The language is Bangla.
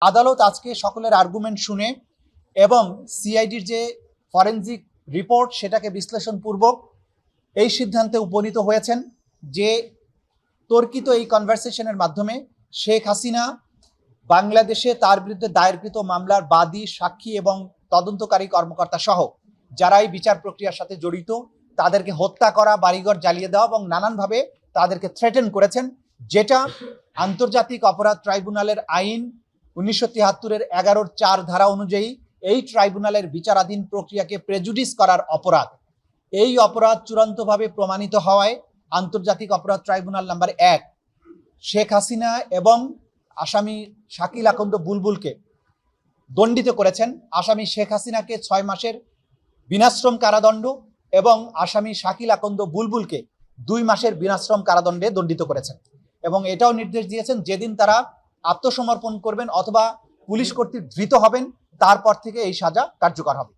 আদালত আজকে সকলের আর্গুমেন্ট শুনে এবং সিআইডির যে ফরেনজিক রিপোর্ট সেটাকে বিশ্লেষণপূর্বক এই সিদ্ধান্তে উপনীত হয়েছেন যে তর্কিত এই কনভারসেশনের মাধ্যমে শেখ হাসিনা বাংলাদেশে তার বিরুদ্ধে দায়েরকৃত মামলার বাদী, সাক্ষী এবং তদন্তকারী কর্মকর্তা সহ যারাই বিচার প্রক্রিয়ার সাথে জড়িত তাদেরকে হত্যা করা, বাড়িঘর জ্বালিয়ে দেওয়া এবং নানানভাবে তাদেরকে থ্রেটেন করেছেন, যেটা আন্তর্জাতিক অপরাধ ট্রাইব্যুনালের আইন 1973-এর 11-4 ধারা অনুযায়ী এই ট্রাইব্যুনালের বিচারাধীন প্রক্রিয়াকে প্রেজুডিস করার অপরাধ। এই অপরাধ চূড়ান্তভাবে প্রমাণিত হওয়ায় আন্তর্জাতিক অপরাধ ট্রাইব্যুনাল নাম্বার 1 শেখ হাসিনা এবং আসামি শাকিল আকন্দ বুলবুলকে দণ্ডিত করেছেন। আসামি শেখ হাসিনাকে 6 মাসের বিনাশ্রম কারাদণ্ড এবং আসামি শাকিল আকন্দ বুলবুলকে 2 মাসের বিনাশ্রম কারাদণ্ডে দণ্ডিত করেছেন এবং এটাও নির্দেশ দিয়েছেন যেদিন তারা আত্মসমর্পণ করবেন অথবা পুলিশ কর্তৃক ধৃত হবেন তারপর থেকে এই সাজা কার্যকর হবে।